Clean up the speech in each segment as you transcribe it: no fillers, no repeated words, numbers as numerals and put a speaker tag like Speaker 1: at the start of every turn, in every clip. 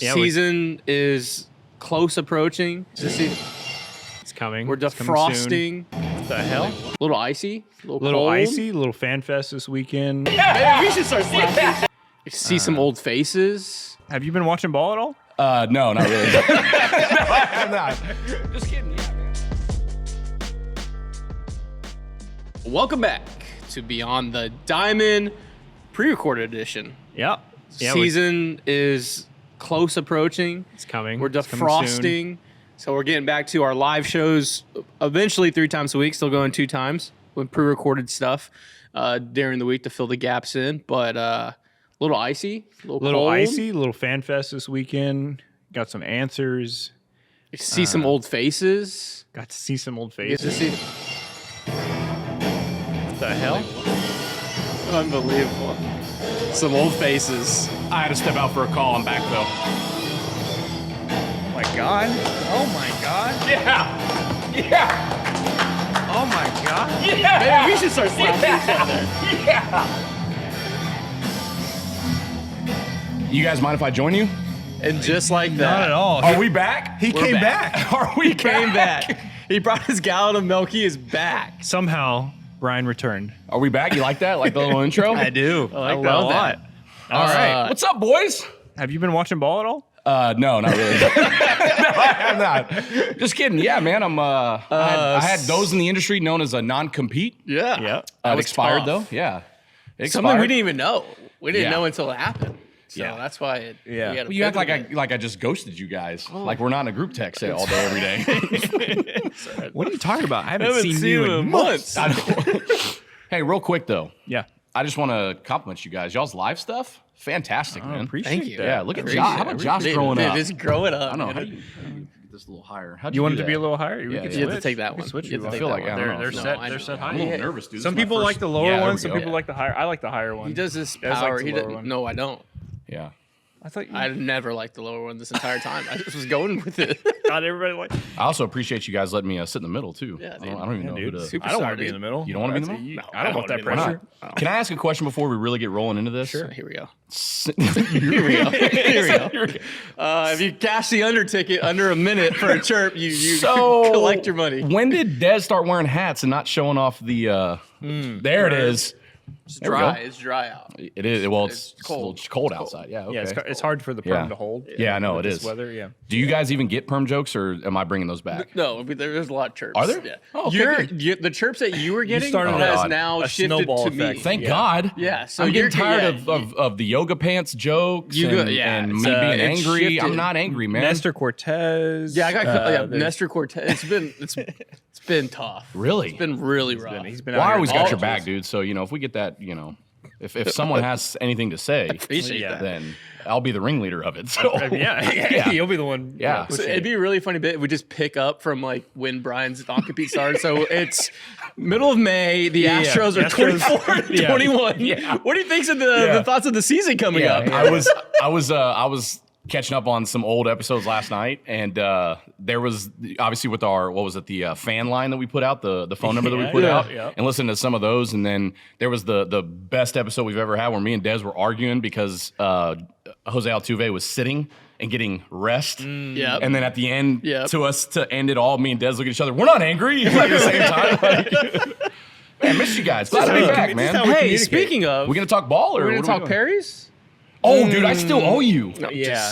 Speaker 1: Yeah,
Speaker 2: Season is close approaching.
Speaker 1: It's coming.
Speaker 2: We're
Speaker 1: It's coming
Speaker 2: defrosting.
Speaker 1: soon.
Speaker 2: What the hell? A little icy. A little
Speaker 1: Little
Speaker 2: cold.
Speaker 1: icy, little fan fest this weekend.
Speaker 2: Maybe we should start slapping. See some old faces.
Speaker 1: Have you been watching ball at all?
Speaker 3: No, not really.
Speaker 1: I'm not.
Speaker 3: Just kidding. Yeah, man.
Speaker 2: Welcome back to Beyond the Diamond pre-recorded edition.
Speaker 1: Yep. Yeah,
Speaker 2: Season is close approaching.
Speaker 1: it's coming.
Speaker 2: We're
Speaker 1: It's coming soon.
Speaker 2: defrosting. So we're getting back to our live shows eventually 3 times a week, still going 2 times with pre-recorded stuff during the week to fill the gaps in. But a little icy, a little
Speaker 1: Little
Speaker 2: cold.
Speaker 1: icy, little fan fest this weekend. Got some answers.
Speaker 2: See some old faces.
Speaker 1: Got to see some old
Speaker 2: Get to
Speaker 1: faces.
Speaker 2: see. What the hell? Unbelievable. Some old faces.
Speaker 3: I had to step out for a call. I'm back though.
Speaker 1: Oh my god. Oh my god.
Speaker 3: Yeah. Yeah.
Speaker 1: Oh my god.
Speaker 3: Yeah.
Speaker 2: Maybe we should start slapping each other.
Speaker 3: Yeah. You guys mind if I join you?
Speaker 2: And just like that.
Speaker 1: Not at all.
Speaker 3: Are we back?
Speaker 1: He came
Speaker 2: back.
Speaker 1: back.
Speaker 3: Are we
Speaker 2: Came back. He brought his gallon of milk. He is back.
Speaker 1: Somehow, Brian returned.
Speaker 3: Are we back? You like that? Like the little intro?
Speaker 1: I do.
Speaker 2: I like that a
Speaker 1: love
Speaker 2: lot.
Speaker 1: that. All right.
Speaker 3: What's up, boys?
Speaker 1: Have you been watching ball at all?
Speaker 3: No, not really. No, I'm not. Just kidding. Yeah, man. I had those in the industry known as a non-compete.
Speaker 2: Yeah.
Speaker 1: Yeah.
Speaker 3: It
Speaker 2: was
Speaker 3: expired
Speaker 2: tough.
Speaker 3: though. Yeah. It
Speaker 2: Something we
Speaker 3: expired.
Speaker 2: didn't even know. We didn't
Speaker 3: Yeah.
Speaker 2: know until it happened. So
Speaker 3: Yeah.
Speaker 2: that's why it.
Speaker 1: Yeah.
Speaker 2: we had to
Speaker 3: Well, you act
Speaker 2: pivot
Speaker 3: like I just ghosted you guys. Like we're not in a group text all day, every day.
Speaker 1: What are you talking about? I haven't,
Speaker 2: haven't
Speaker 1: seen
Speaker 2: seen
Speaker 1: you
Speaker 2: him
Speaker 1: in
Speaker 2: in
Speaker 1: months.
Speaker 2: months.
Speaker 3: Hey, real quick though,
Speaker 1: Yeah.
Speaker 3: I just want to compliment you guys. Y'all's live stuff, fantastic,
Speaker 1: I
Speaker 3: man.
Speaker 1: appreciate
Speaker 2: Thank you.
Speaker 1: that.
Speaker 3: Yeah, look at
Speaker 2: Appreciate
Speaker 3: Josh. How
Speaker 2: it.
Speaker 3: about Josh
Speaker 2: Dude,
Speaker 3: growing up?
Speaker 2: Just growing up.
Speaker 3: I don't know.
Speaker 2: man.
Speaker 3: How do you get this a little higher? How'd
Speaker 1: You want it
Speaker 3: do
Speaker 1: to be a
Speaker 3: that?
Speaker 1: little higher?
Speaker 3: Yeah,
Speaker 1: We can
Speaker 3: yeah.
Speaker 2: You have to
Speaker 1: switch.
Speaker 2: take that
Speaker 1: We can
Speaker 2: one.
Speaker 1: switch
Speaker 2: You have to
Speaker 1: it.
Speaker 3: I
Speaker 2: take
Speaker 3: feel
Speaker 2: that
Speaker 3: like
Speaker 2: one.
Speaker 3: I don't know.
Speaker 1: They're
Speaker 2: No,
Speaker 1: set.
Speaker 2: I
Speaker 1: They're
Speaker 2: know.
Speaker 1: set high.
Speaker 3: I'm a little nervous, dude.
Speaker 1: Some
Speaker 3: This is
Speaker 1: people
Speaker 3: my
Speaker 1: like
Speaker 3: first-
Speaker 1: the lower
Speaker 3: Yeah, there
Speaker 1: one.
Speaker 3: we
Speaker 1: Some
Speaker 3: go.
Speaker 1: people like the higher. I like the higher one.
Speaker 2: He does this
Speaker 1: Des likes
Speaker 2: power.
Speaker 1: the
Speaker 2: He
Speaker 1: lower
Speaker 2: doesn't.
Speaker 1: one.
Speaker 2: No, I don't.
Speaker 3: Yeah.
Speaker 1: I thought you
Speaker 2: I never liked the lower one this entire time. I just was going with it.
Speaker 1: got everybody like.
Speaker 3: I also appreciate you guys letting me sit in the middle too.
Speaker 2: Yeah,
Speaker 3: I
Speaker 2: dude.
Speaker 3: don't even know who to.
Speaker 2: Super-
Speaker 1: I don't want
Speaker 2: Superstar,
Speaker 1: to be in the
Speaker 2: dude.
Speaker 1: middle.
Speaker 3: You don't wanna be in the
Speaker 1: That's-
Speaker 3: middle?
Speaker 1: I don't want that
Speaker 3: Why
Speaker 1: pressure.
Speaker 3: not? Can I ask a question before we really get rolling into this?
Speaker 2: Sure. Here we go.
Speaker 3: Here we go.
Speaker 2: Here we go. If you cash the under ticket under a minute for a chirp, you
Speaker 3: So
Speaker 2: collect your money.
Speaker 3: When did Dez start wearing hats and not showing off the? There it is.
Speaker 2: It's
Speaker 3: There we
Speaker 2: dry.
Speaker 3: go.
Speaker 2: It's dry out.
Speaker 3: It is. Well, it's
Speaker 2: cold.
Speaker 3: cold outside. Yeah. Okay.
Speaker 1: Yeah, it's hard for the perm
Speaker 3: Yeah.
Speaker 1: to hold.
Speaker 3: Yeah, I know,
Speaker 1: with
Speaker 3: it
Speaker 1: this
Speaker 3: is.
Speaker 1: Weather, yeah.
Speaker 3: Do you guys even get perm jokes, or am I bringing those back?
Speaker 2: No, but there's a lot of chirps.
Speaker 3: Are there?
Speaker 2: Yeah.
Speaker 3: Oh, okay, good.
Speaker 2: The chirps that you were getting
Speaker 1: started
Speaker 2: has
Speaker 3: God.
Speaker 2: now
Speaker 1: a
Speaker 2: shifted
Speaker 1: snowball
Speaker 2: to me.
Speaker 1: effect.
Speaker 3: Thank
Speaker 1: Yeah.
Speaker 3: God.
Speaker 2: Yeah, so
Speaker 3: I'm getting
Speaker 2: you're-
Speaker 3: tired
Speaker 2: yeah,
Speaker 3: of the yoga pants jokes
Speaker 2: You go-
Speaker 3: and,
Speaker 2: yeah,
Speaker 3: and
Speaker 2: it's,
Speaker 3: me being
Speaker 2: it's
Speaker 3: angry.
Speaker 2: shifted.
Speaker 3: I'm not angry, man.
Speaker 1: Nestor Cortez.
Speaker 2: Yeah, I got
Speaker 1: there's-
Speaker 2: Nestor Cortez. It's been tough.
Speaker 3: Really?
Speaker 2: It's been really rough.
Speaker 1: He's been
Speaker 3: Well,
Speaker 1: out
Speaker 3: I
Speaker 1: here
Speaker 3: always
Speaker 1: in
Speaker 3: got
Speaker 1: all
Speaker 3: your back,
Speaker 1: ages.
Speaker 3: dude. So if we get that, if someone has anything to say,
Speaker 2: Appreciate
Speaker 1: Yeah.
Speaker 2: that.
Speaker 3: then I'll be the ringleader of it. So
Speaker 1: Yeah, you'll be the one.
Speaker 3: Yeah.
Speaker 2: So it'd be a really funny bit if we just pick up from like when Brian's non-compete started. So it's middle of May. The
Speaker 1: Yeah,
Speaker 2: Astros are
Speaker 1: Astros-
Speaker 2: 24 and
Speaker 1: yeah.
Speaker 2: 21.
Speaker 3: Yeah.
Speaker 2: What do you think's of the
Speaker 3: Yeah.
Speaker 2: thoughts of the season coming up?
Speaker 3: I was catching up on some old episodes last night, and there was obviously with our the fan line that we put out, the phone number that we
Speaker 1: Yeah,
Speaker 3: put
Speaker 1: yeah,
Speaker 3: out,
Speaker 1: yeah.
Speaker 3: and listened to some of those, and then there was the best episode we've ever had where me and Dez were arguing because Jose Altuve was sitting and getting rest.
Speaker 2: Yep.
Speaker 3: And then at the end,
Speaker 2: Yep.
Speaker 3: to end it all, me and Dez look at each other. We're not angry like, at the same time. Like, man, miss you guys. Glad to be back,
Speaker 1: This is
Speaker 3: man.
Speaker 1: how we
Speaker 2: Hey,
Speaker 1: communicate.
Speaker 2: speaking of,
Speaker 3: We gonna talk ball or
Speaker 2: we're
Speaker 3: what
Speaker 2: going
Speaker 3: are
Speaker 2: to
Speaker 3: we
Speaker 2: talk
Speaker 3: doing?
Speaker 2: Perry's?
Speaker 3: Oh, dude, I still owe you.
Speaker 1: Yeah.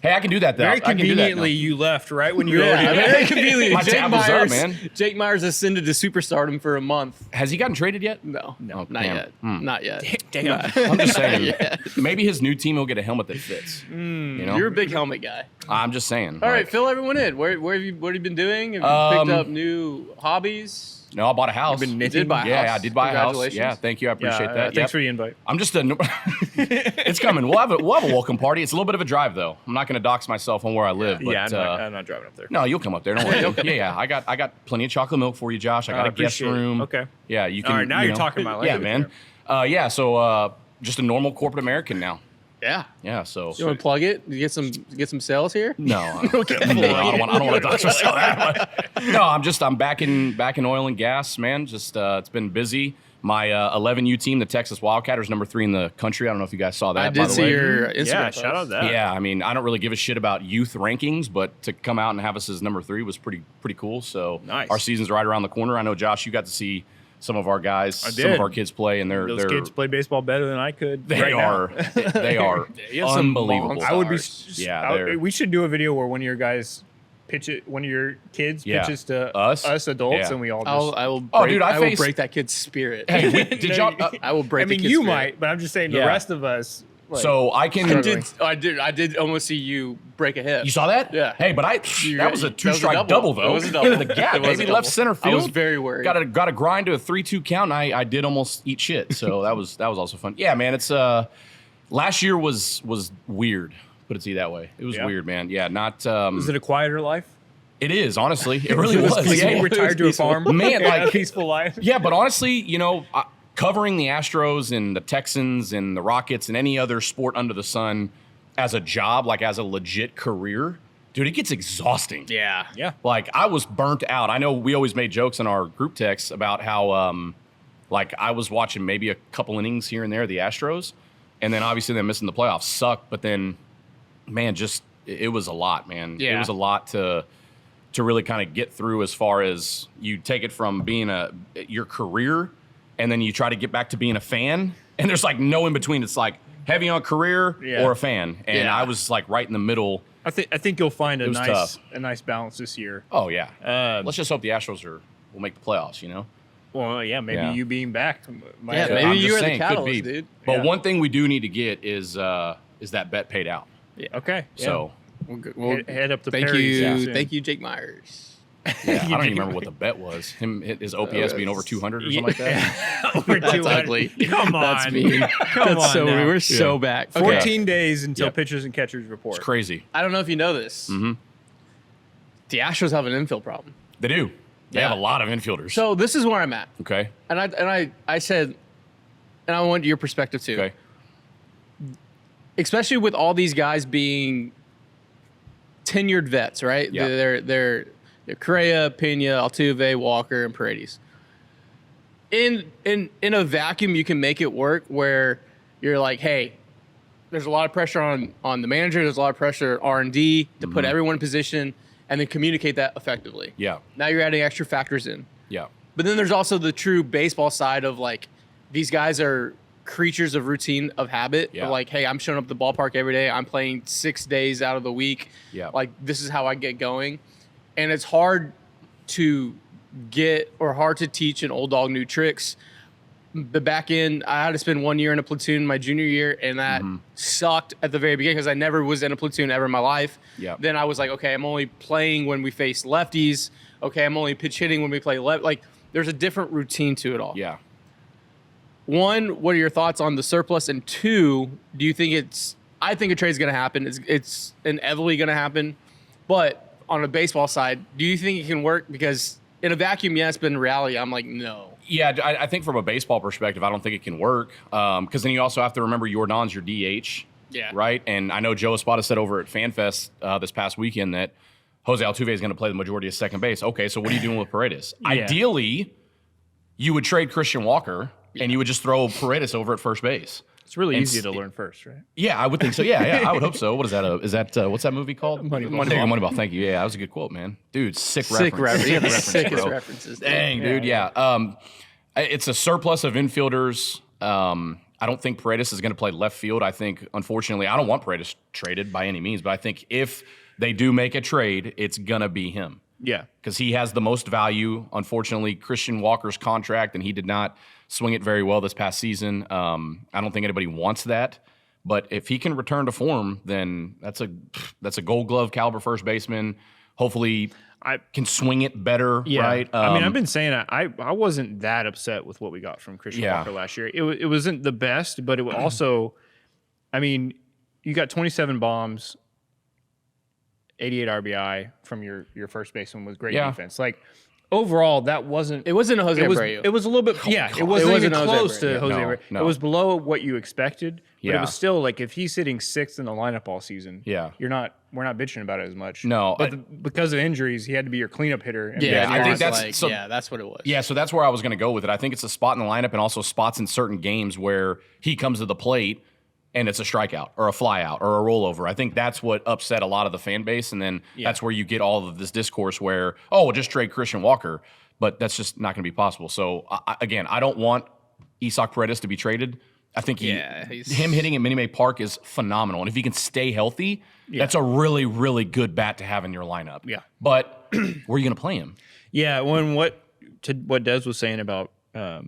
Speaker 3: Hey, I can do that. Though.
Speaker 1: Very
Speaker 3: I can do that now.
Speaker 1: conveniently, you left right when you
Speaker 2: Yeah,
Speaker 1: already.
Speaker 2: very convenient.
Speaker 3: My
Speaker 2: Jake
Speaker 3: tab was up,
Speaker 2: Myers,
Speaker 3: man.
Speaker 2: Jake Myers ascended to supersternum for a month.
Speaker 3: Has he gotten traded yet?
Speaker 2: No,
Speaker 3: Oh,
Speaker 2: not
Speaker 3: damn.
Speaker 2: yet. Not yet.
Speaker 1: Damn.
Speaker 3: I'm just saying.
Speaker 2: Yeah.
Speaker 3: Maybe his new team will get a helmet that fits. You know,
Speaker 2: You're a big helmet guy.
Speaker 3: I'm just saying.
Speaker 2: All right,
Speaker 3: like,
Speaker 2: fill everyone in. What have you been doing? Have you picked up new hobbies?
Speaker 3: No, I bought a house.
Speaker 1: You've been
Speaker 2: You
Speaker 1: knitting?
Speaker 2: did buy a
Speaker 3: Yeah,
Speaker 2: house.
Speaker 3: I did buy a house.
Speaker 2: Congratulations.
Speaker 3: Yeah, thank you. I appreciate that.
Speaker 1: Thanks
Speaker 3: Yep.
Speaker 1: for the invite.
Speaker 3: I'm just a. It's coming. We'll have a welcome party. It's a little bit of a drive though. I'm not going to dox myself on where I live. But,
Speaker 1: Yeah, I'm not driving up there.
Speaker 3: no, you'll come up there. Don't worry. yeah. I got plenty of chocolate milk for you, Josh. I got
Speaker 1: I
Speaker 3: a guest
Speaker 1: appreciate it.
Speaker 3: room.
Speaker 1: Okay.
Speaker 3: Yeah, you can.
Speaker 1: All right, now
Speaker 3: you
Speaker 1: you're
Speaker 3: know.
Speaker 1: talking my
Speaker 3: Yeah,
Speaker 1: language.
Speaker 3: man. So just a normal corporate American now.
Speaker 2: Yeah.
Speaker 3: Yeah. So.
Speaker 2: You want to plug it? You get some sales here?
Speaker 3: No, I don't want to dox myself that much. No, I'm back in oil and gas, man. Just it's been busy. My 11U team, the Texas Wildcatters, number 3 in the country. I don't know if you guys saw that.
Speaker 2: I
Speaker 3: by
Speaker 2: did
Speaker 3: the
Speaker 2: see
Speaker 3: way.
Speaker 2: your Instagram
Speaker 1: Yeah,
Speaker 2: post.
Speaker 1: shout out that.
Speaker 3: Yeah, I mean, I don't really give a shit about youth rankings, but to come out and have us as number 3 was pretty cool. So
Speaker 1: Nice.
Speaker 3: our season's right around the corner. I know, Josh, you got to see some of our guys, some
Speaker 1: did.
Speaker 3: of our kids play, and
Speaker 1: Those kids play baseball better than I could.
Speaker 3: they
Speaker 1: right
Speaker 3: are
Speaker 1: now.
Speaker 3: they are
Speaker 2: You have some
Speaker 3: unbelievable.
Speaker 2: monsters.
Speaker 1: I would be.
Speaker 3: Yeah,
Speaker 1: we should do a video where one of your guys pitch it. One of your kids
Speaker 3: Yeah.
Speaker 1: pitches to
Speaker 3: Us?
Speaker 1: adults,
Speaker 3: Yeah.
Speaker 1: and we all just.
Speaker 2: I will. Break,
Speaker 3: Oh, dude, I
Speaker 2: will
Speaker 3: faced-
Speaker 2: break that kid's spirit.
Speaker 3: Hey, did y'all?
Speaker 2: I will break.
Speaker 1: I mean,
Speaker 2: the kid's
Speaker 1: you
Speaker 2: spirit.
Speaker 1: might, but I'm just saying
Speaker 3: Yeah.
Speaker 1: the rest of us. Like,
Speaker 3: So I can.
Speaker 2: I did almost see you break a hip.
Speaker 3: You saw that?
Speaker 2: Yeah.
Speaker 3: Hey, but that was a 2-strike double though.
Speaker 2: It was a double.
Speaker 3: Into the gap,
Speaker 2: It was
Speaker 3: baby.
Speaker 2: a
Speaker 3: Left
Speaker 2: double.
Speaker 3: center
Speaker 2: I was
Speaker 3: field.
Speaker 2: very worried.
Speaker 3: Got to grind to a 3-2 count. And I did almost eat shit. So that was also fun. Yeah, man. It's last year was weird. Put it to you that way. It was
Speaker 1: Yeah.
Speaker 3: weird, man. Yeah, not.
Speaker 1: is it a quieter life?
Speaker 3: It is honestly. It really was.
Speaker 1: Peaceful.
Speaker 3: Yeah.
Speaker 1: You retired to a farm,
Speaker 3: Man,
Speaker 1: Yeah,
Speaker 3: like-
Speaker 1: a peaceful life.
Speaker 3: Yeah, but honestly, covering the Astros and the Texans and the Rockets and any other sport under the sun as a job, like as a legit career, dude, it gets exhausting.
Speaker 2: Yeah.
Speaker 1: Yeah.
Speaker 3: Like I was burnt out. I know we always made jokes in our group texts about how like I was watching maybe a couple innings here and there of the Astros, and then obviously them missing the playoffs sucked, but then man, just it was a lot, man. It
Speaker 2: Yeah.
Speaker 3: was a lot to really kind of get through as far as you take it from being your career and then you try to get back to being a fan, and there's like no in between. It's like heavy on career
Speaker 1: Yeah.
Speaker 3: or a fan, and
Speaker 2: Yeah.
Speaker 3: I was like right in the middle.
Speaker 1: I think you'll find
Speaker 3: was tough.
Speaker 1: a nice balance this year.
Speaker 3: Oh yeah,
Speaker 1: Um,
Speaker 3: let's just hope the Astros will make the playoffs, you know.
Speaker 1: Well, yeah, maybe
Speaker 3: Yeah.
Speaker 1: you being back. Might
Speaker 2: Yeah,
Speaker 1: have-
Speaker 2: maybe
Speaker 3: I'm
Speaker 2: you
Speaker 3: just
Speaker 2: were the
Speaker 3: saying, could
Speaker 2: catalyst,
Speaker 3: be.
Speaker 2: dude.
Speaker 3: But
Speaker 1: Yeah.
Speaker 3: one thing we do need to get is that bet paid out.
Speaker 1: Okay. Yeah.
Speaker 3: So
Speaker 2: Well,
Speaker 1: head up to
Speaker 2: thank
Speaker 1: Perry's.
Speaker 2: you,
Speaker 1: soon.
Speaker 2: thank you, Jake Myers.
Speaker 3: yeah, I don't even remember what the bet was. His OPS being over 200 or something like that.
Speaker 1: Over
Speaker 2: That's
Speaker 1: 200.
Speaker 2: ugly.
Speaker 1: Come on.
Speaker 2: That's mean.
Speaker 1: Come
Speaker 2: That's
Speaker 1: on
Speaker 2: so
Speaker 1: now.
Speaker 2: we're so back. Okay.
Speaker 1: 14 days until
Speaker 3: Yep.
Speaker 1: pitchers and catchers report.
Speaker 3: It's crazy.
Speaker 2: I don't know if you know this.
Speaker 3: Mhm.
Speaker 2: The Astros have an infield problem.
Speaker 3: They do. They
Speaker 2: Yeah.
Speaker 3: have a lot of infielders.
Speaker 2: So this is where I'm at,
Speaker 3: okay.
Speaker 2: and I said, and I want your perspective too.
Speaker 3: Okay.
Speaker 2: Especially with all these guys being tenured vets, right?
Speaker 3: Yeah.
Speaker 2: They're Correa, Pena, Altuve, Walker, and Paredes. In a vacuum, you can make it work where you're like, hey, there's a lot of pressure on the manager. There's a lot of pressure at R&D to put everyone in position and then communicate that effectively.
Speaker 3: Yeah.
Speaker 2: Now you're adding extra factors in.
Speaker 3: Yeah.
Speaker 2: But then there's also the true baseball side of like, these guys are creatures of routine, of habit.
Speaker 3: Yeah.
Speaker 2: Of like, hey, I'm showing up at the ballpark every day. I'm playing 6 days out of the week.
Speaker 3: Yeah.
Speaker 2: Like, this is how I get going. And it's hard to hard to teach an old dog new tricks. The back end, I had to spend 1 year in a platoon my junior year, and that sucked at the very beginning because I never was in a platoon ever in my life.
Speaker 3: Yeah.
Speaker 2: Then I was like, okay, I'm only playing when we face lefties. Okay, I'm only pitch hitting when we play left. Like, there's a different routine to it all.
Speaker 3: Yeah.
Speaker 2: One, what are your thoughts on the surplus? And two, do you think I think a trade's going to happen. It's inevitably going to happen. But on a baseball side, do you think it can work? Because in a vacuum, yes, but in reality, I'm like, no.
Speaker 3: Yeah, I think from a baseball perspective, I don't think it can work. Because then you also have to remember Jordan's your DH.
Speaker 2: Yeah.
Speaker 3: Right? And I know Joe Espada said over at Fan Fest this past weekend that Jose Altuve is going to play the majority of second base. Okay, so what are you doing with Paredes?
Speaker 1: Yeah.
Speaker 3: Ideally, you would trade Christian Walker and you would just throw Paredes over at first base.
Speaker 1: It's really
Speaker 3: And
Speaker 1: easy to learn first, right?
Speaker 3: Yeah, I would think so. Yeah, I would hope so. What is that? Is that what's that movie called?
Speaker 1: Moneyball.
Speaker 3: There you go, Moneyball. Thank you. Yeah, that was a good quote, man. Dude, sick
Speaker 2: Sick
Speaker 3: reference.
Speaker 2: reference. Yeah, the
Speaker 3: Reference,
Speaker 2: sickest
Speaker 3: bro.
Speaker 2: references.
Speaker 3: Dang, dude. Yeah. It's a surplus of infielders. I don't think Paredes is going to play left field. I think, unfortunately, I don't want Paredes traded by any means, but I think if they do make a trade, it's going to be him
Speaker 1: Yeah.
Speaker 3: because he has the most value. Unfortunately, Christian Walker's contract, and he did not swing it very well this past season. I don't think anybody wants that. But if he can return to form, then that's a Gold Glove caliber first baseman. Hopefully, I can swing it better.
Speaker 1: Yeah.
Speaker 3: Right.
Speaker 1: I mean, I've been saying I wasn't that upset with what we got from Christian
Speaker 3: Yeah.
Speaker 1: Walker last year. It wasn't the best, but it was also, I mean, you got 27 bombs, 88 RBI from your first baseman with great
Speaker 3: Yeah.
Speaker 1: defense. Like, overall, that wasn't.
Speaker 2: It wasn't a Jose
Speaker 1: It was,
Speaker 2: Abreu.
Speaker 1: it was a little bit. Yeah, it wasn't even
Speaker 2: Jose
Speaker 1: close
Speaker 2: Abreu.
Speaker 1: to Jose
Speaker 3: No,
Speaker 1: Abreu.
Speaker 3: no.
Speaker 1: It was below what you expected. But it
Speaker 3: Yeah.
Speaker 1: was still like if he's sitting 6th in the lineup all season.
Speaker 3: Yeah.
Speaker 1: We're not bitching about it as much.
Speaker 3: No,
Speaker 1: but because of injuries, he had to be your cleanup hitter. And
Speaker 2: Yeah,
Speaker 3: I think
Speaker 2: it's
Speaker 3: that's-
Speaker 2: like,
Speaker 3: so-
Speaker 2: that's what it was.
Speaker 3: Yeah, so that's where I was going to go with it. I think it's a spot in the lineup and also spots in certain games where he comes to the plate and it's a strikeout or a flyout or a rollover. I think that's what upset a lot of the fan base. And then that's where you get all of this discourse where, oh, we'll just trade Christian Walker. But that's just not going to be possible. So, again, I don't want Isak Paredes to be traded. I think him hitting at Minute Maid Park is phenomenal. And if he can stay healthy, that's a really, really good bat to have in your lineup.
Speaker 1: Yeah.
Speaker 3: But where are you going to play him?
Speaker 1: Yeah, what Dez was saying about the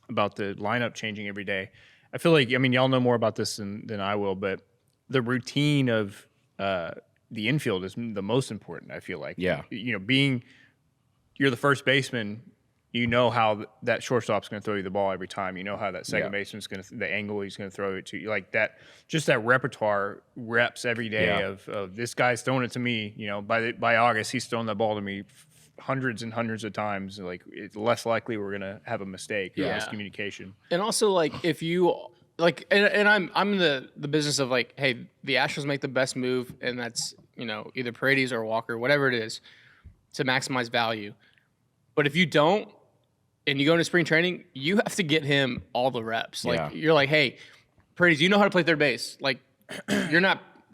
Speaker 1: lineup changing every day, I feel like, I mean, y'all know more about this than I will, but the routine of the infield is the most important, I feel like.
Speaker 3: Yeah.
Speaker 1: You know, you're the first baseman, you know how that shortstop's going to throw you the ball every time. You know how that second baseman's going to, the angle he's going to throw it to you. Like that, just that repertoire reps every day of this guy's throwing it to me. You know, by August, he's throwing the ball to me hundreds and hundreds of times. Like it's less likely we're going to have a mistake or miscommunication.
Speaker 2: And also, like, if you like, and I'm in the business of like, hey, the Astros make the best move, and that's, you know, either Paredes or Walker, whatever it is, to maximize value. But if you don't, and you go into spring training, you have to get him all the reps. Like you're like, hey, Paredes, you know how to play third base. Like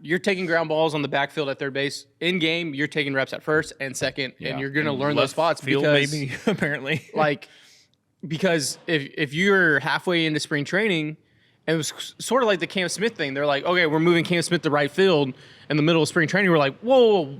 Speaker 2: you're taking ground balls on the backfield at third base. In game, you're taking reps at first and second, and you're gonna learn those spots
Speaker 1: Field,
Speaker 2: because
Speaker 1: maybe, apparently.
Speaker 2: because if you're halfway into spring training, and it was sort of like the Cam Smith thing. They're like, okay, we're moving Cam Smith to right field in the middle of spring training. We're like, whoa.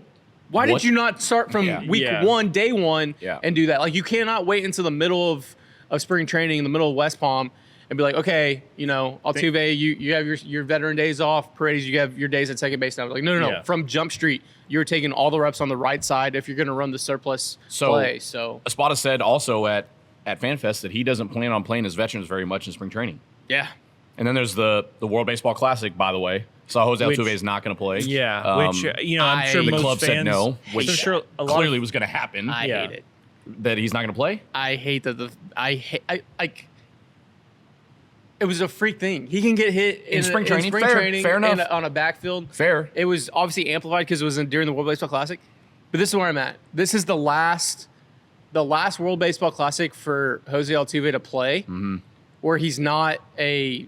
Speaker 2: Why did you not start from week one, day one, and do that? Like, you cannot wait until the middle of spring training in the middle of West Palm and be like, okay, you know, Altuve, you have your veteran days off. Paredes, you have your days at second base now. Like, no. From Jump Street, you're taking all the reps on the right side if you're going to run the surplus play. So
Speaker 3: Espada said also at Fan Fest that he doesn't plan on playing his veterans very much in spring training.
Speaker 2: Yeah.
Speaker 3: And then there's the World Baseball Classic, by the way. So Jose Altuve is not going to play.
Speaker 1: Yeah, which, you know, I'm sure
Speaker 3: the
Speaker 1: most
Speaker 3: club
Speaker 1: fans
Speaker 3: said no, which
Speaker 1: sure a lot
Speaker 3: clearly was going to happen.
Speaker 2: I hate it.
Speaker 3: That he's not going to play?
Speaker 2: I hate that it was a freak thing. He can get hit in
Speaker 3: spring training.
Speaker 2: training
Speaker 3: Fair enough.
Speaker 2: on a backfield.
Speaker 3: Fair.
Speaker 2: It was obviously amplified because it was during the World Baseball Classic. But this is where I'm at. This is the last World Baseball Classic for Jose Altuve to play, where he's not a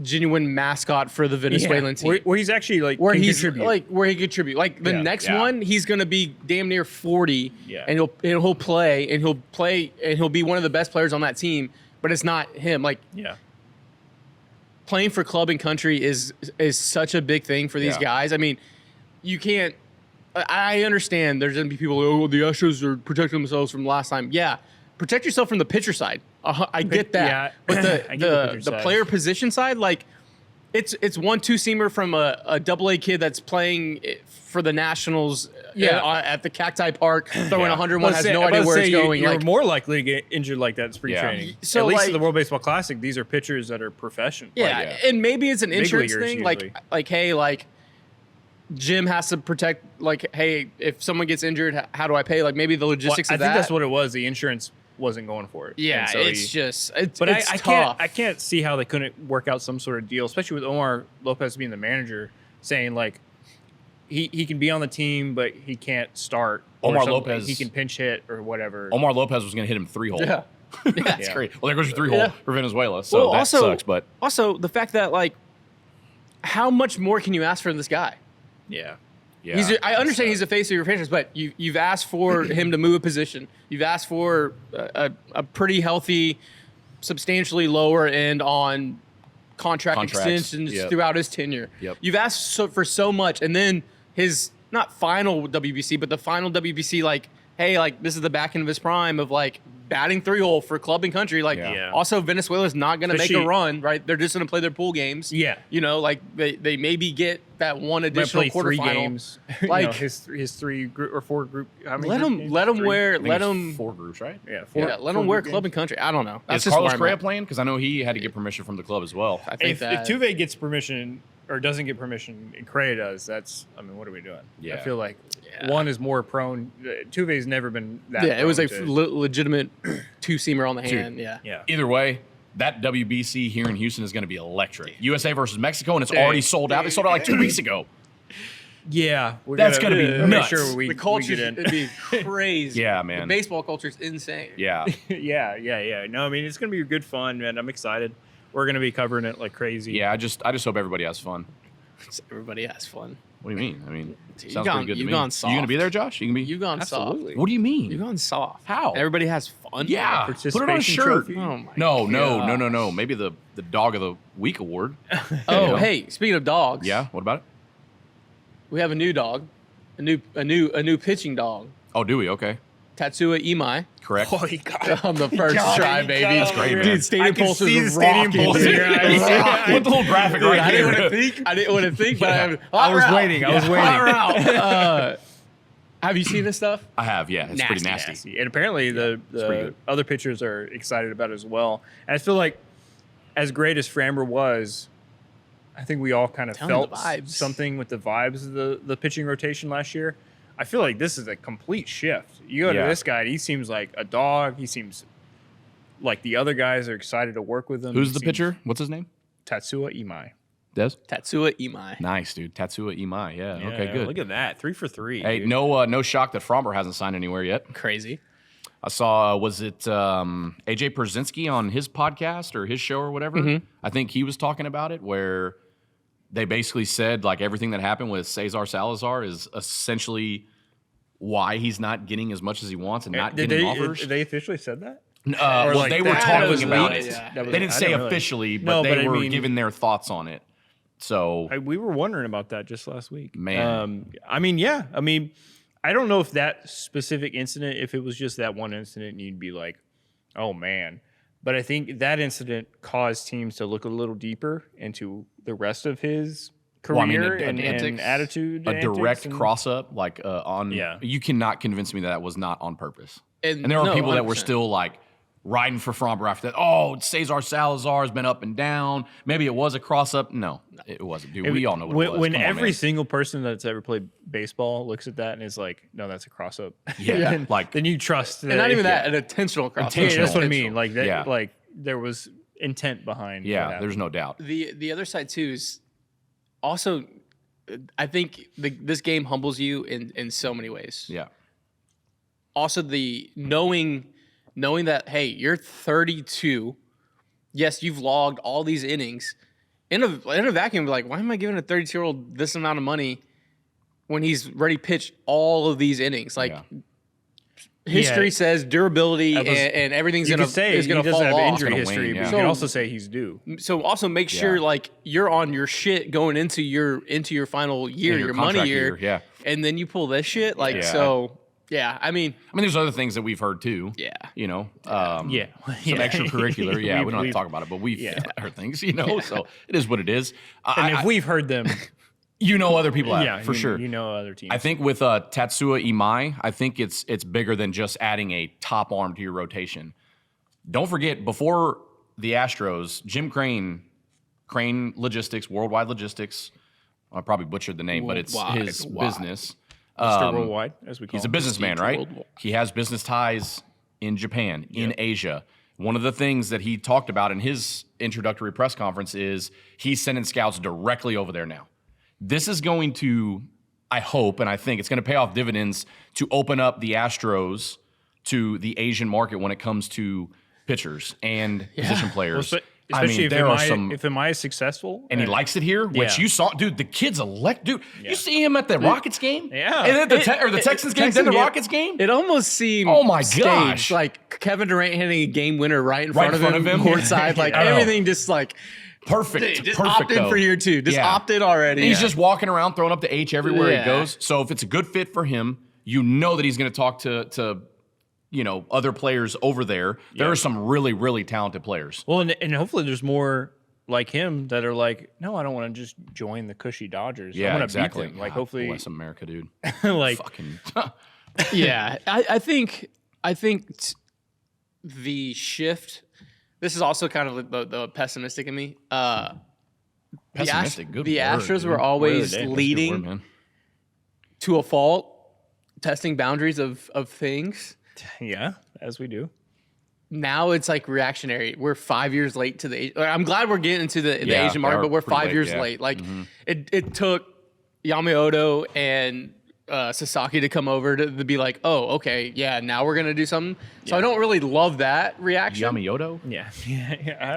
Speaker 2: genuine mascot for the Venezuelan team.
Speaker 1: Where he's actually like
Speaker 2: Where
Speaker 1: can
Speaker 2: he's
Speaker 1: contribute.
Speaker 2: like where he contribute. Like the next one, he's gonna be damn near 40, and he'll play and he'll be one of the best players on that team. But it's not him. Like playing for club and country is such a big thing for these guys. I mean, you can't. I understand there's gonna be people. Oh, the Astros are protecting themselves from last time. Yeah, protect yourself from the pitcher side. I get that. But the player position side, like it's 1-2-seamer from a double-A kid that's playing for the Nationals at the Cacti Park, throwing 101, has no idea where it's going.
Speaker 1: You're more likely to get injured like that in spring training.
Speaker 2: So
Speaker 1: at least
Speaker 2: like,
Speaker 1: in the World Baseball Classic, these are pitchers that are professional.
Speaker 2: Yeah, and maybe it's an insurance thing.
Speaker 1: Usually.
Speaker 2: Like, hey, like Jim has to protect. Like, hey, if someone gets injured, how do I pay? Like, maybe the logistics of that.
Speaker 1: I think that's what it was. The insurance wasn't going for it.
Speaker 2: Yeah,
Speaker 1: so
Speaker 2: it's
Speaker 1: But
Speaker 2: it's
Speaker 1: I
Speaker 2: tough.
Speaker 1: I can't see how they couldn't work out some sort of deal, especially with Omar Lopez being the manager, saying like he can be on the team, but he can't start.
Speaker 3: Omar Lopez,
Speaker 1: he can pinch hit or whatever.
Speaker 3: Omar Lopez was going to hit him 3-hole.
Speaker 2: Yeah.
Speaker 3: That's great. Well, there goes your 3-hole for Venezuela. So that sucks. But
Speaker 2: also the fact that like, how much more can you ask from this guy?
Speaker 1: Yeah.
Speaker 3: yeah,
Speaker 2: I understand he's the face of your franchise, but you've asked for him to move a position. You've asked for a pretty healthy, substantially lower end on contracts. Extensions throughout his tenure.
Speaker 3: Yep.
Speaker 2: You've asked for so much, and then his not final WBC, but the final WBC, like, hey, like this is the back end of his prime of like batting 3-hole for club and country. Like, also Venezuela's not going to make a run, right? They're just going to play their pool games.
Speaker 1: Yeah,
Speaker 2: you know, like they maybe get that one additional
Speaker 1: play
Speaker 2: quarterfinal.
Speaker 1: 3 games.
Speaker 2: Like
Speaker 1: you know, his 3 group or 4 group. How many
Speaker 2: let
Speaker 1: group
Speaker 2: him let
Speaker 3: I think
Speaker 2: him
Speaker 3: 4 groups, right?
Speaker 1: Yeah,
Speaker 2: let him wear club and country. I don't know. That's
Speaker 3: Is
Speaker 2: just
Speaker 3: Carlos
Speaker 2: where I'm
Speaker 3: Correa
Speaker 2: at.
Speaker 3: playing? Because I know he had to get permission from the club as well.
Speaker 2: I think
Speaker 1: if Tuve gets permission, or doesn't get permission and Correa does, what are we doing?
Speaker 3: Yeah.
Speaker 1: I feel like one is more prone. Tuve's never been that.
Speaker 2: Yeah, it was
Speaker 1: prone
Speaker 2: a
Speaker 1: to-
Speaker 2: legitimate two-seamer on the hand. Yeah.
Speaker 1: yeah.
Speaker 3: Either way, that WBC here in Houston is going to be electric. USA versus Mexico, and it's already sold out. They sold out like 2 weeks ago.
Speaker 1: Yeah,
Speaker 3: That's gonna be
Speaker 1: make
Speaker 3: nuts.
Speaker 1: sure we
Speaker 2: The culture
Speaker 1: get in.
Speaker 2: would be crazy.
Speaker 3: Yeah,
Speaker 2: The
Speaker 3: man.
Speaker 2: baseball culture is insane.
Speaker 3: Yeah.
Speaker 1: yeah. No, I mean it's gonna be good fun, man. I'm excited. We're gonna be covering it like crazy.
Speaker 3: Yeah, I just hope everybody has fun.
Speaker 2: Everybody has fun.
Speaker 3: What do you mean? I mean,
Speaker 2: You've
Speaker 3: sounds
Speaker 2: gone-
Speaker 3: pretty good to
Speaker 2: you've
Speaker 3: me.
Speaker 2: gone
Speaker 3: You gonna be
Speaker 2: soft.
Speaker 3: there, Josh? You can be.
Speaker 2: You've gone
Speaker 1: Absolutely.
Speaker 3: What do you mean?
Speaker 2: You've gone soft.
Speaker 3: How?
Speaker 2: Everybody has fun.
Speaker 3: Yeah. Put it on a
Speaker 1: Participation
Speaker 3: shirt.
Speaker 1: trophy.
Speaker 2: Oh my
Speaker 3: No. Maybe the Dog of the Week award.
Speaker 2: Oh,
Speaker 3: know?
Speaker 2: hey, speaking of dogs.
Speaker 3: Yeah. What about it?
Speaker 2: We have a new dog. A new pitching dog.
Speaker 3: Oh, do we? Okay.
Speaker 2: Tatsua Imai
Speaker 3: Correct.
Speaker 1: Oh, you got it.
Speaker 2: on the first try, baby.
Speaker 3: That's great, man.
Speaker 2: Dude, stadium
Speaker 1: I can
Speaker 2: pulse
Speaker 1: see
Speaker 2: is
Speaker 1: the stadium
Speaker 2: rocking.
Speaker 1: pulse in your eyes.
Speaker 3: Put the little graphic
Speaker 2: Dude,
Speaker 3: right
Speaker 2: I didn't want to
Speaker 3: here.
Speaker 2: think. I didn't want to think, but
Speaker 1: I was waiting. I was waiting.
Speaker 2: Have you seen this stuff?
Speaker 3: I have. Yeah. It's pretty
Speaker 2: Nasty.
Speaker 3: nasty.
Speaker 1: And apparently
Speaker 3: pretty
Speaker 1: the
Speaker 3: good.
Speaker 1: other pitchers are excited about it as well. And I feel like as great as Framber was, I think we all kind of
Speaker 2: Telling the
Speaker 1: felt
Speaker 2: vibes.
Speaker 1: something with the vibes of the pitching rotation last year. I feel like this is a complete shift. You go
Speaker 3: Yeah.
Speaker 1: to this guy, he seems like a dog. He seems like the other guys are excited to work with him.
Speaker 3: Who's
Speaker 1: He
Speaker 3: the
Speaker 1: seems-
Speaker 3: pitcher? What's his name?
Speaker 1: Tatsua Imai.
Speaker 3: Des?
Speaker 2: Tatsua Imai.
Speaker 3: Nice, dude. Tatsua Imai. Yeah. Okay,
Speaker 1: Yeah,
Speaker 3: good.
Speaker 1: Look at that. 3 for 3.
Speaker 3: Hey,
Speaker 1: dude.
Speaker 3: no shock that Fromber hasn't signed anywhere yet.
Speaker 2: Crazy.
Speaker 3: I saw, was it AJ Pierzynski on his podcast or his show or whatever?
Speaker 2: Mm-hmm.
Speaker 3: I think he was talking about it where they basically said like everything that happened with Cesar Salazar is essentially why he's not getting as much as he wants and not
Speaker 1: Did
Speaker 3: getting
Speaker 1: they,
Speaker 3: offers.
Speaker 1: they officially said that?
Speaker 3: Well,
Speaker 1: like
Speaker 3: they were
Speaker 1: that
Speaker 3: talking
Speaker 1: was
Speaker 3: about
Speaker 1: leaked.
Speaker 3: it.
Speaker 1: That was-
Speaker 3: They didn't
Speaker 1: I
Speaker 3: say
Speaker 1: didn't really-
Speaker 3: officially, but
Speaker 1: No,
Speaker 3: they
Speaker 1: but I
Speaker 3: were
Speaker 1: mean-
Speaker 3: giving their thoughts on it. So,
Speaker 1: We were wondering about that just last week.
Speaker 3: Man.
Speaker 1: I mean, yeah. I mean, I don't know if that specific incident, if it was just that one incident, you'd be like, oh, man. But I think that incident caused teams to look a little deeper into the rest of his career
Speaker 3: Well, I mean,
Speaker 1: and
Speaker 2: antics.
Speaker 1: attitude.
Speaker 3: a
Speaker 1: antics
Speaker 3: direct
Speaker 1: and-
Speaker 3: cross up, like on,
Speaker 1: Yeah.
Speaker 3: you cannot convince me that was not on purpose.
Speaker 2: And
Speaker 3: And there are
Speaker 2: no,
Speaker 3: people that were
Speaker 2: 100%.
Speaker 3: still like riding for Fromber after that. Oh, Cesar Salazar has been up and down. Maybe it was a cross up. No, it wasn't, dude. We all know what
Speaker 1: when,
Speaker 3: it was.
Speaker 1: When
Speaker 3: Come on,
Speaker 1: every
Speaker 3: man.
Speaker 1: single person that's ever played baseball looks at that and is like, no, that's a cross up.
Speaker 3: Yeah,
Speaker 1: then,
Speaker 3: like-
Speaker 1: then you trust that.
Speaker 2: And not even
Speaker 1: if-
Speaker 2: that, an intentional cross.
Speaker 1: Yeah, that's what I
Speaker 3: Intentional.
Speaker 1: mean. Like that.
Speaker 3: Yeah.
Speaker 1: Like there was intent behind. what
Speaker 3: Yeah,
Speaker 1: happened.
Speaker 3: there's no doubt.
Speaker 2: The other side too is also, I think this game humbles you in so many ways.
Speaker 3: Yeah.
Speaker 2: Also, the knowing that hey, you're 32. Yes, you've logged all these innings. In a vacuum, like why am I giving a 32-year-old this amount of money when he's already pitched all of these innings? Like
Speaker 3: Yeah.
Speaker 2: history
Speaker 1: Yeah.
Speaker 2: says durability
Speaker 1: That was-
Speaker 2: and everything's
Speaker 1: You
Speaker 2: gonna
Speaker 1: could say
Speaker 2: is
Speaker 1: he
Speaker 2: gonna
Speaker 1: doesn't
Speaker 2: fall
Speaker 1: have
Speaker 2: off.
Speaker 1: injury
Speaker 3: gonna
Speaker 1: history,
Speaker 3: wane,
Speaker 1: but
Speaker 3: yeah.
Speaker 1: you
Speaker 2: So-
Speaker 1: could also say he's due.
Speaker 2: So also make sure
Speaker 3: Yeah.
Speaker 2: like you're on your shit going into your final year,
Speaker 3: In
Speaker 2: your money
Speaker 3: contract
Speaker 2: year,
Speaker 3: yeah.
Speaker 2: and then you pull this shit. Like
Speaker 3: Yeah.
Speaker 2: so, yeah. I mean,
Speaker 3: I mean, there's other things that we've heard too.
Speaker 2: yeah.
Speaker 3: You know,
Speaker 1: Yeah.
Speaker 3: some
Speaker 1: Yeah.
Speaker 3: extracurricular. Yeah, we don't have to
Speaker 1: we've-
Speaker 3: talk about it, but we've
Speaker 1: yeah.
Speaker 3: heard things, you know, so it is what it is.
Speaker 1: And if we've heard them,
Speaker 3: you know, other people have,
Speaker 1: yeah,
Speaker 3: for sure.
Speaker 1: You know other teams.
Speaker 3: I think with Tatsua Imai, I think it's bigger than just adding a top arm to your rotation. Don't forget, before the Astros, Jim Crane Logistics, Worldwide Logistics, I probably butchered the name, but it's
Speaker 2: Worldwide,
Speaker 3: his
Speaker 2: wide.
Speaker 3: business.
Speaker 1: Mr. Worldwide, as we call
Speaker 3: He's a
Speaker 1: him.
Speaker 3: businessman, right?
Speaker 2: Worldwide.
Speaker 3: He has business ties in Japan, in Asia. One of the things that he talked about in his introductory press conference is he's sending scouts directly over there now. This is going to, I hope, and I think it's going to pay off dividends to open up the Astros to the Asian market when it comes to pitchers and position players.
Speaker 1: Well,
Speaker 3: I
Speaker 1: especially
Speaker 3: mean, there are some,
Speaker 1: if Imai is successful,
Speaker 3: and he likes it here, which
Speaker 1: Yeah.
Speaker 3: you saw, dude. The kid's dude. You see him at the Rockets game,
Speaker 1: Yeah.
Speaker 3: and then the Texans game, then the Rockets game.
Speaker 2: It almost seemed
Speaker 3: Oh my
Speaker 2: staged,
Speaker 3: gosh.
Speaker 2: like Kevin Durant hitting a game winner right in front of him, courtside, like
Speaker 3: I know.
Speaker 2: everything just like
Speaker 3: Perfect,
Speaker 2: just
Speaker 3: perfect.
Speaker 2: opt in
Speaker 3: though.
Speaker 2: for year two. Just
Speaker 3: Yeah.
Speaker 2: opt in already.
Speaker 3: He's just walking around throwing up the H everywhere
Speaker 2: Yeah.
Speaker 3: he goes. So if it's a good fit for him, you know that he's going to talk to other players over there. There are some really, really talented players.
Speaker 1: Well, and hopefully there's more like him that are like, no, I don't want to just join the cushy Dodgers. I
Speaker 3: Yeah,
Speaker 1: want to
Speaker 3: exactly.
Speaker 1: beat them. Like
Speaker 3: God
Speaker 1: hopefully,
Speaker 3: bless America, dude.
Speaker 1: like
Speaker 3: Fucking
Speaker 2: yeah, I think the shift. This is also kind of the pessimistic in me.
Speaker 3: Pessimistic. Good
Speaker 2: the
Speaker 3: word,
Speaker 2: Astros
Speaker 3: dude.
Speaker 2: were always
Speaker 1: Word, eh?
Speaker 2: leading
Speaker 3: Good word, man.
Speaker 2: to a fault, testing boundaries of things.
Speaker 1: Yeah, as we do.
Speaker 2: Now it's like reactionary. We're 5 years late to the. I'm glad we're getting into the
Speaker 3: Yeah,
Speaker 2: Asian
Speaker 3: they
Speaker 2: market,
Speaker 3: are
Speaker 2: but we're
Speaker 3: pretty
Speaker 2: 5
Speaker 3: late,
Speaker 2: years
Speaker 3: yeah.
Speaker 2: late. Like it took Yamamoto and Sasaki to come over to be like, oh, okay, yeah, now we're gonna do something. So I don't really love that reaction.
Speaker 3: Yamamoto?
Speaker 1: Yeah.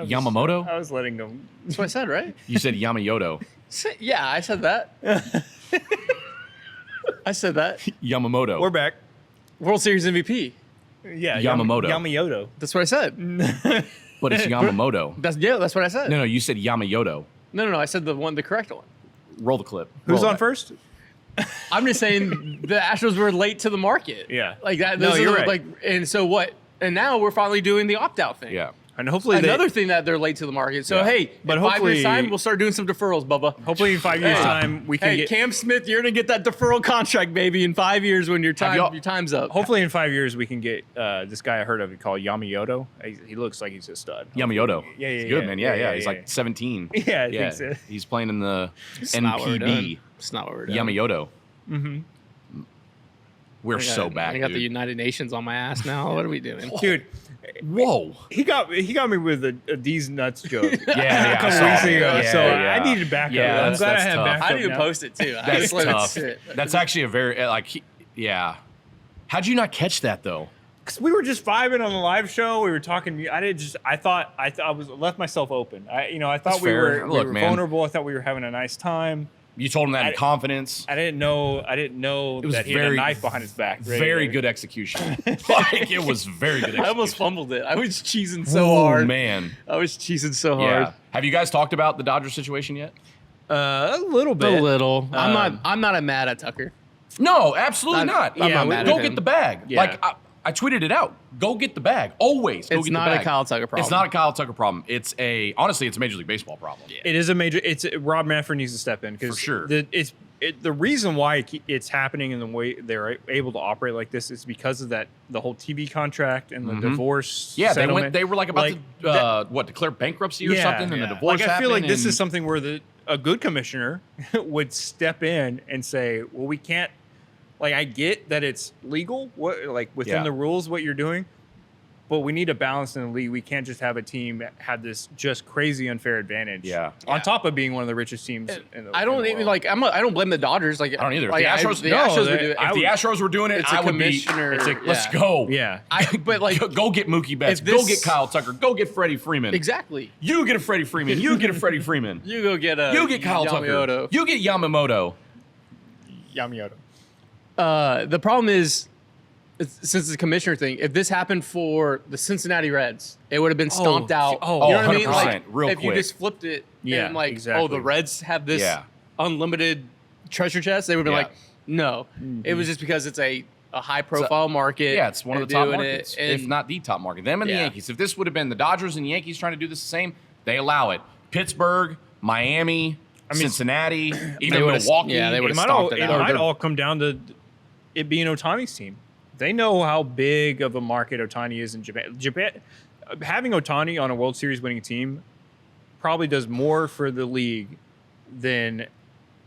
Speaker 3: Yamamoto?
Speaker 1: I was letting them.
Speaker 2: That's what I said, right?
Speaker 3: You said Yamamoto.
Speaker 2: Yeah, I said that. I said that.
Speaker 3: Yamamoto.
Speaker 1: We're back.
Speaker 2: World Series MVP.
Speaker 1: Yeah.
Speaker 3: Yamamoto.
Speaker 1: Yamamoto.
Speaker 2: That's what I said.
Speaker 3: But it's Yamamoto.
Speaker 2: That's what I said.
Speaker 3: No, you said Yamamoto.
Speaker 2: No. I said the correct one.
Speaker 3: Roll the clip.
Speaker 1: Who's
Speaker 3: Roll
Speaker 1: on
Speaker 3: that.
Speaker 1: first?
Speaker 2: I'm just saying the Astros were late to the market.
Speaker 1: Yeah.
Speaker 2: Like that.
Speaker 1: No,
Speaker 2: those are
Speaker 1: you're
Speaker 2: the-
Speaker 1: right.
Speaker 2: Like, and so what? And now we're finally doing the opt-out thing.
Speaker 3: Yeah.
Speaker 1: And hopefully
Speaker 2: Another thing that they're late to the market. So
Speaker 3: Yeah.
Speaker 2: hey,
Speaker 1: But
Speaker 2: in 5 years
Speaker 1: hopefully-
Speaker 2: time, we'll start doing some deferrals, Bubba.
Speaker 1: hopefully in 5 years
Speaker 2: Hey.
Speaker 1: time we can
Speaker 2: Hey,
Speaker 1: get.
Speaker 2: Cam Smith, you're gonna get that deferral contract, baby, in 5 years when your
Speaker 3: y'all-
Speaker 2: time's up.
Speaker 1: Hopefully in 5 years we can get this guy I heard of called Yamamoto. He looks like he's a stud.
Speaker 3: Yamamoto.
Speaker 1: Yeah, yeah,
Speaker 3: He's good,
Speaker 1: yeah.
Speaker 3: man. Yeah,
Speaker 1: Yeah,
Speaker 3: He's
Speaker 1: yeah,
Speaker 3: like 17.
Speaker 1: Yeah, I think so.
Speaker 3: He's playing in the
Speaker 2: It's not what we're doing.
Speaker 3: NPB.
Speaker 2: It's not what we're doing.
Speaker 3: Yamamoto. Mm-hmm. We're so back,
Speaker 2: I got the
Speaker 3: dude.
Speaker 2: United Nations on my ass now. What are we doing?
Speaker 1: Dude,
Speaker 3: Whoa.
Speaker 1: he got me with a D's nuts joke.
Speaker 3: Yeah,
Speaker 1: a couple
Speaker 3: I saw
Speaker 1: weeks
Speaker 3: it.
Speaker 1: ago.
Speaker 3: Yeah,
Speaker 1: so
Speaker 3: yeah.
Speaker 1: I needed backup.
Speaker 3: Yeah,
Speaker 1: I'm glad I
Speaker 3: that's
Speaker 1: had
Speaker 3: tough.
Speaker 1: backup.
Speaker 2: I didn't even
Speaker 1: now.
Speaker 2: post it too. I
Speaker 3: That's
Speaker 2: just let it
Speaker 3: tough.
Speaker 2: sit.
Speaker 3: That's actually a very, yeah. How'd you not catch that, though?
Speaker 1: 'Cause we were just vibing on the live show. We were talking. I thought I was left myself open. I thought
Speaker 3: That's
Speaker 1: we
Speaker 3: fair.
Speaker 1: were,
Speaker 3: Look,
Speaker 1: we were
Speaker 3: man.
Speaker 1: vulnerable. I thought we were having a nice time.
Speaker 3: You told him that in
Speaker 1: I-
Speaker 3: confidence.
Speaker 1: I didn't know
Speaker 3: was
Speaker 1: that he had a
Speaker 3: very-
Speaker 1: knife behind his back. ready
Speaker 3: Very
Speaker 1: to-
Speaker 3: good execution. Like, it was very good execution.
Speaker 2: I almost fumbled it. I was cheesing so
Speaker 3: Oh,
Speaker 2: hard.
Speaker 3: man.
Speaker 2: I was cheesing so hard.
Speaker 3: Yeah. Have you guys talked about the Dodgers situation yet?
Speaker 1: A little
Speaker 2: A
Speaker 1: bit.
Speaker 2: little. I'm not mad at Tucker.
Speaker 3: No, absolutely not.
Speaker 2: I'm not mad
Speaker 3: Go
Speaker 2: at
Speaker 3: get
Speaker 2: him.
Speaker 3: the bag.
Speaker 1: Yeah.
Speaker 3: Like, I tweeted it out. Go get the bag. Always. Go
Speaker 2: It's
Speaker 3: get
Speaker 2: not
Speaker 3: the
Speaker 2: a
Speaker 3: bag.
Speaker 2: Kyle Tucker problem.
Speaker 3: It's not a Kyle Tucker problem. Honestly, it's a Major League Baseball problem.
Speaker 1: It is a major. Rob Manfred needs to step in because
Speaker 3: For sure.
Speaker 1: The reason why it's happening in the way they're able to operate like this is because of the whole TV contract and the divorce.
Speaker 3: Mm-hmm. Yeah,
Speaker 1: settlement.
Speaker 3: they were like about
Speaker 1: that-
Speaker 3: to declare bankruptcy or something, and the divorce
Speaker 1: Like I feel like
Speaker 3: happened,
Speaker 1: this
Speaker 3: and-
Speaker 1: is something where a good commissioner would step in and say, "Well, we can't." Like I get that it's legal, within
Speaker 3: Yeah.
Speaker 1: the rules, what you're doing, but we need a balance in the league. We can't just have a team that had this just crazy unfair advantage.
Speaker 3: Yeah.
Speaker 1: On top of being one of the richest teams in the
Speaker 2: I don't
Speaker 1: in the
Speaker 2: even
Speaker 1: world.
Speaker 2: I don't blame the Dodgers. Like
Speaker 3: I don't either. If
Speaker 2: Like,
Speaker 3: the Astros-
Speaker 2: the
Speaker 3: no,
Speaker 2: Astros would
Speaker 1: they-
Speaker 2: do it.
Speaker 3: If the Astros were doing it,
Speaker 2: It's a
Speaker 3: I would be.
Speaker 2: commissioner,
Speaker 3: It's like, let's
Speaker 2: yeah.
Speaker 3: go.
Speaker 1: Yeah.
Speaker 2: But like
Speaker 3: Go get Mookie Betts.
Speaker 2: if
Speaker 3: Go
Speaker 2: this-
Speaker 3: get Kyle Tucker. Go get Freddie Freeman.
Speaker 2: exactly.
Speaker 3: You get a Freddie Freeman. You get a Freddie Freeman.
Speaker 2: You go get
Speaker 3: You get Kyle Tucker.
Speaker 2: Yamamoto.
Speaker 3: You get Yamamoto.
Speaker 1: Yamamoto.
Speaker 2: The problem is, since it's a commissioner thing, if this happened for the Cincinnati Reds, it would have been stomped out.
Speaker 1: oh,
Speaker 2: you know what I mean?
Speaker 3: 100%,
Speaker 2: Like,
Speaker 3: real
Speaker 2: if you
Speaker 3: quick.
Speaker 2: just flipped it,
Speaker 1: Yeah,
Speaker 2: and like,
Speaker 1: exactly.
Speaker 2: oh, the Reds have this
Speaker 3: Yeah.
Speaker 2: unlimited treasure chest, they would be
Speaker 3: Yeah.
Speaker 2: like, no. It was just because it's a high profile market.
Speaker 3: Yeah, it's one of the
Speaker 2: They're
Speaker 3: top
Speaker 2: doing
Speaker 3: markets,
Speaker 2: it,
Speaker 3: if
Speaker 2: and
Speaker 3: not the top market. Them and the
Speaker 2: Yeah.
Speaker 3: Yankees. If this would have been the Dodgers and Yankees trying to do this the same, they allow it. Pittsburgh, Miami, Cincinnati, even
Speaker 2: would've-
Speaker 3: Milwaukee.
Speaker 2: yeah, they
Speaker 1: It
Speaker 2: would've
Speaker 1: might,
Speaker 2: stomped it out.
Speaker 1: might all come down to it being Otani's team. They know how big of a market Otani is in Japan. Having Otani on a World Series winning team probably does more for the league than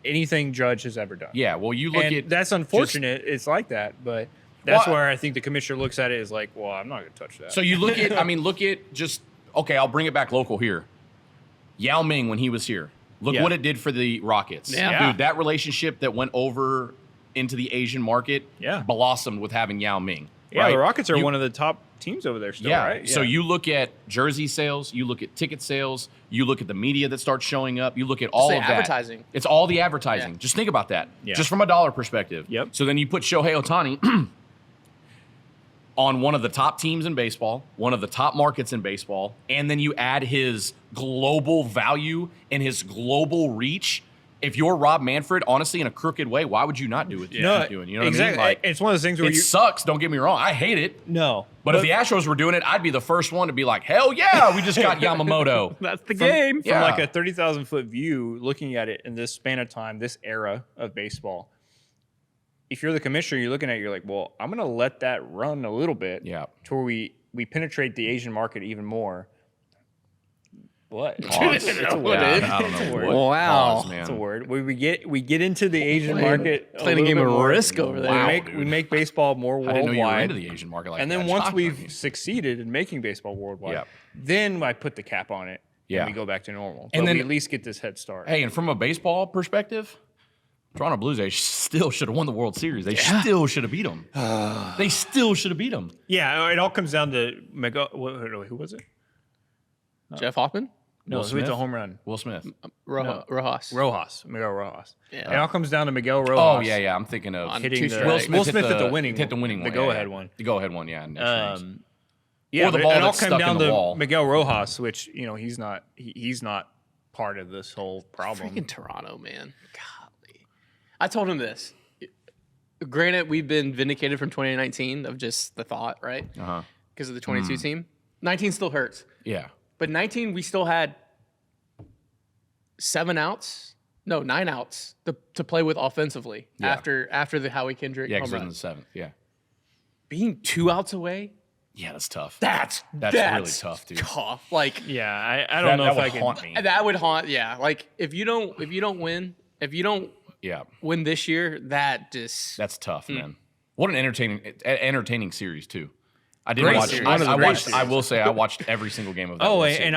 Speaker 1: anything Judge has ever done.
Speaker 3: Yeah, well, you look
Speaker 1: And
Speaker 3: at
Speaker 1: that's unfortunate. It's like that, but that's
Speaker 3: Well,
Speaker 1: where I think the commissioner looks at it as like, well, I'm not going to touch that.
Speaker 3: So you look at, look at just, okay, I'll bring it back local here. Yao Ming, when he was here, look
Speaker 1: Yeah.
Speaker 3: what it did for the Rockets.
Speaker 2: Yeah.
Speaker 3: Dude, that relationship that went over into the Asian market
Speaker 1: Yeah.
Speaker 3: blossomed with having Yao Ming.
Speaker 1: yeah,
Speaker 3: right?
Speaker 1: the Rockets are
Speaker 3: You-
Speaker 1: one of the top teams over there still,
Speaker 3: Yeah.
Speaker 1: right?
Speaker 3: So you look at jersey sales, you look at ticket sales, you look at the media that starts showing up, you look at all
Speaker 2: the
Speaker 3: of that.
Speaker 2: advertising.
Speaker 3: It's all the advertising.
Speaker 2: Yeah.
Speaker 3: Just think about that.
Speaker 1: Yeah.
Speaker 3: Just from a dollar perspective.
Speaker 1: Yep.
Speaker 3: So then you put Shohei Ohtani on one of the top teams in baseball, one of the top markets in baseball, and then you add his global value and his global reach. If you're Rob Manfred, honestly, in a crooked way, why would you not do what you
Speaker 1: no,
Speaker 3: keep doing? You know
Speaker 1: exactly.
Speaker 3: what I mean? Like,
Speaker 1: it's one of those things where
Speaker 3: it
Speaker 1: you
Speaker 3: sucks. Don't get me wrong. I hate it.
Speaker 1: no,
Speaker 3: But if the Astros were doing it, I'd be the first one to be like, hell yeah, we just got Yamamoto.
Speaker 2: That's the game.
Speaker 1: from
Speaker 3: Yeah.
Speaker 1: like a 30,000-foot view, looking at it in this span of time, this era of baseball. If you're the commissioner, you're looking at it, you're like, well, I'm going to let that run a little bit,
Speaker 3: Yeah.
Speaker 1: to where we penetrate the Asian market even more. What?
Speaker 3: Pause.
Speaker 1: It's a
Speaker 3: Yeah,
Speaker 1: word.
Speaker 3: I don't know.
Speaker 1: word.
Speaker 3: What.
Speaker 2: Wow.
Speaker 3: Pause, man.
Speaker 1: It's a word. We get into the Asian market.
Speaker 2: Playing a
Speaker 1: little
Speaker 2: game
Speaker 1: bit
Speaker 2: of
Speaker 1: more.
Speaker 2: Risk over there.
Speaker 3: Wow.
Speaker 1: We make baseball more
Speaker 3: I
Speaker 1: worldwide.
Speaker 3: didn't know you were into the Asian market like
Speaker 1: and
Speaker 3: that.
Speaker 1: then once
Speaker 3: Shocked
Speaker 1: we've
Speaker 3: on you.
Speaker 1: succeeded in making baseball worldwide,
Speaker 3: Yeah.
Speaker 1: then I put the cap on it.
Speaker 3: Yeah.
Speaker 1: And we go back to normal.
Speaker 3: And
Speaker 1: But
Speaker 3: then-
Speaker 1: we at least get this head start.
Speaker 3: Hey, and from a baseball perspective, Toronto Blue Jays still should have won the World Series. They still should have beat them. They still should have beat them.
Speaker 1: Yeah, it all comes down to who was it?
Speaker 2: Jeff Hoffman,
Speaker 1: No,
Speaker 3: Will
Speaker 1: who hit the
Speaker 3: Smith?
Speaker 1: home run?
Speaker 3: Will Smith.
Speaker 2: Rojas.
Speaker 1: Miguel Rojas.
Speaker 2: Yeah.
Speaker 1: It all comes down to Miguel Rojas.
Speaker 3: Oh, yeah. I'm thinking of
Speaker 2: On
Speaker 1: hitting
Speaker 2: two
Speaker 1: the
Speaker 2: strikes.
Speaker 1: Will Smith hit the winning,
Speaker 3: hit the winning
Speaker 1: the
Speaker 3: one.
Speaker 1: go-ahead
Speaker 3: yeah.
Speaker 1: one.
Speaker 3: The go-ahead one, yeah. in extra innings.
Speaker 1: Yeah,
Speaker 3: Or the
Speaker 1: but
Speaker 3: ball
Speaker 1: it all
Speaker 3: that's
Speaker 1: came
Speaker 3: stuck
Speaker 1: down
Speaker 3: in the
Speaker 1: to
Speaker 3: wall.
Speaker 1: Miguel Rojas, which he's not part of this whole problem.
Speaker 2: Freaking Toronto, man. Golly. I told him this. Granted, we've been vindicated from 2019 of just the thought, right?
Speaker 3: Uh-huh.
Speaker 2: Because of the 22 team. 19 still hurts.
Speaker 3: Yeah.
Speaker 2: But 19, we still had 9 outs to play with offensively
Speaker 3: Yeah.
Speaker 2: after the Howie Kendrick
Speaker 3: Yeah,
Speaker 2: home
Speaker 3: because it was
Speaker 2: run.
Speaker 3: in the seventh. Yeah.
Speaker 2: Being 2 outs away,
Speaker 3: Yeah, that's tough.
Speaker 2: that's
Speaker 3: really tough, dude.
Speaker 2: Tough. Like
Speaker 1: Yeah, I don't know
Speaker 3: that
Speaker 1: if
Speaker 3: would
Speaker 1: I can.
Speaker 3: haunt me.
Speaker 2: that would haunt. Yeah, like if you don't
Speaker 3: Yeah.
Speaker 2: win this year, that just
Speaker 3: That's tough, man. What an entertaining series too. I did
Speaker 1: Great
Speaker 3: watch.
Speaker 1: series.
Speaker 3: I,
Speaker 1: One of the
Speaker 3: I
Speaker 1: great
Speaker 3: watched.
Speaker 1: series.
Speaker 3: I will say I watched every single game of that.
Speaker 1: Oh,
Speaker 3: World
Speaker 1: and
Speaker 3: Series.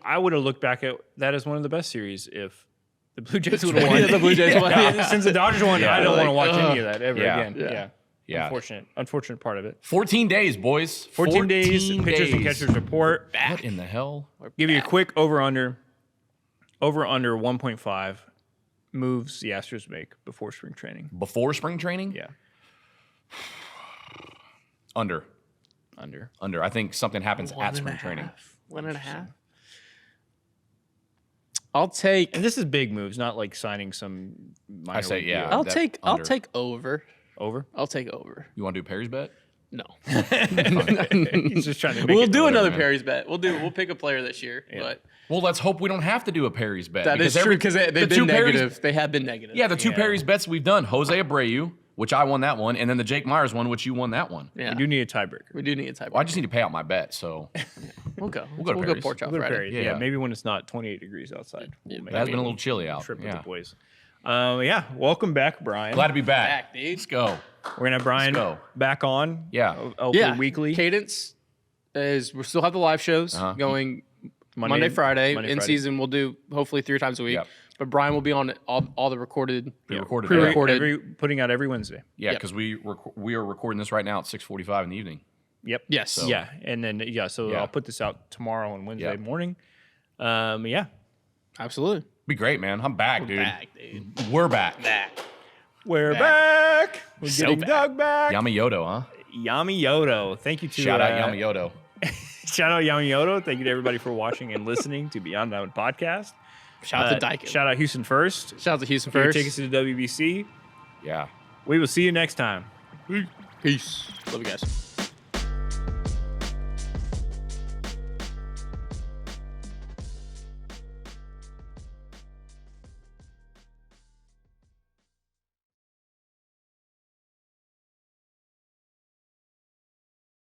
Speaker 1: I would have looked back at that as one of the best series if the Blue Jays would have won.
Speaker 2: Yeah, the Blue Jays won.
Speaker 1: Since the Dodgers won,
Speaker 3: Yeah.
Speaker 1: I don't want to
Speaker 2: Like,
Speaker 1: watch any of that ever
Speaker 3: Yeah.
Speaker 1: again.
Speaker 2: Yeah.
Speaker 1: Yeah.
Speaker 3: Yeah.
Speaker 1: Unfortunate part of it.
Speaker 3: 14 days, boys.
Speaker 1: 14 days, pitchers and
Speaker 3: days.
Speaker 1: catchers report.
Speaker 3: What in the hell?
Speaker 1: Give you a quick over-under 1.5 moves the Astros make before spring training.
Speaker 3: Before spring training?
Speaker 1: Yeah.
Speaker 3: Under. I think something happens at spring
Speaker 2: 1.5.
Speaker 3: training.
Speaker 2: 1.5. I'll take.
Speaker 1: And this is big moves, not like signing some minor
Speaker 3: I say,
Speaker 1: league
Speaker 3: yeah.
Speaker 1: deal.
Speaker 2: I'll
Speaker 3: that
Speaker 2: take.
Speaker 3: under.
Speaker 2: I'll take over.
Speaker 1: Over.
Speaker 2: I'll take over.
Speaker 3: You want to do Perry's bet?
Speaker 2: No.
Speaker 1: He's just trying to make
Speaker 2: We'll
Speaker 1: it
Speaker 2: do another
Speaker 3: man.
Speaker 2: Perry's bet. We'll pick a player this year. But
Speaker 3: Well, let's hope we don't have to do a Perry's bet.
Speaker 2: that is true because they've
Speaker 3: the
Speaker 2: been
Speaker 3: two Perry's-
Speaker 2: negative. They have been negative.
Speaker 3: Yeah, the two
Speaker 1: Yeah.
Speaker 3: Perry's bets we've done, Jose Abreu, which I won that one, and then the Jake Myers one, which you won that one.
Speaker 2: Yeah.
Speaker 1: We do need a tiebreaker.
Speaker 2: We do need a type.
Speaker 3: Well, I just need to pay out my bet, so
Speaker 2: We'll go.
Speaker 3: go to Perry's.
Speaker 2: pork chop
Speaker 1: We'll go to
Speaker 2: Friday.
Speaker 1: Perry.
Speaker 3: Yeah.
Speaker 1: Yeah, maybe when it's not 28 degrees outside. We'll make
Speaker 3: it has
Speaker 1: a
Speaker 3: been a little chilly out.
Speaker 1: trip with
Speaker 3: Yeah.
Speaker 1: the boys. Yeah, welcome back, Brian.
Speaker 3: Glad to be back.
Speaker 2: Back, dude.
Speaker 3: Let's go.
Speaker 1: We're gonna have Brian
Speaker 3: Let's go.
Speaker 1: back on.
Speaker 3: Yeah.
Speaker 1: hopefully
Speaker 2: Yeah.
Speaker 1: weekly.
Speaker 2: Cadence is we still have the live shows going Monday, Friday.
Speaker 1: Monday,
Speaker 2: In
Speaker 1: Friday.
Speaker 2: season, we'll do hopefully 3 times a week.
Speaker 3: Yep.
Speaker 2: But Brian will be on all the recorded.
Speaker 3: Pre-recorded.
Speaker 2: Pre-recorded.
Speaker 1: Putting out every Wednesday.
Speaker 3: Yeah,
Speaker 2: Yep.
Speaker 3: because we are recording this right now at 6:45 in the evening.
Speaker 1: Yep.
Speaker 2: Yes. So-
Speaker 1: Yeah, and then so
Speaker 3: Yeah.
Speaker 1: I'll put this out tomorrow and Wednesday
Speaker 3: Yeah.
Speaker 1: morning. Yeah.
Speaker 2: Absolutely.
Speaker 3: Be great, man. I'm back, dude.
Speaker 2: Back, dude.
Speaker 3: We're back.
Speaker 2: Back.
Speaker 1: We're back. We're
Speaker 2: So
Speaker 1: getting
Speaker 2: back.
Speaker 1: Doug back.
Speaker 3: Yamayoto, huh?
Speaker 1: Yamayoto. Thank you to
Speaker 3: Shout out Yamayoto.
Speaker 1: Shout out Yamayoto. Thank you to everybody for watching and listening to Beyond Down Podcast.
Speaker 2: Shout out to Dyken.
Speaker 1: Shout out Houston First.
Speaker 2: Shout out to Houston
Speaker 1: For your
Speaker 2: first.
Speaker 1: tickets to the WBC.
Speaker 3: Yeah.
Speaker 1: We will see you next time.
Speaker 2: Peace. Love you guys.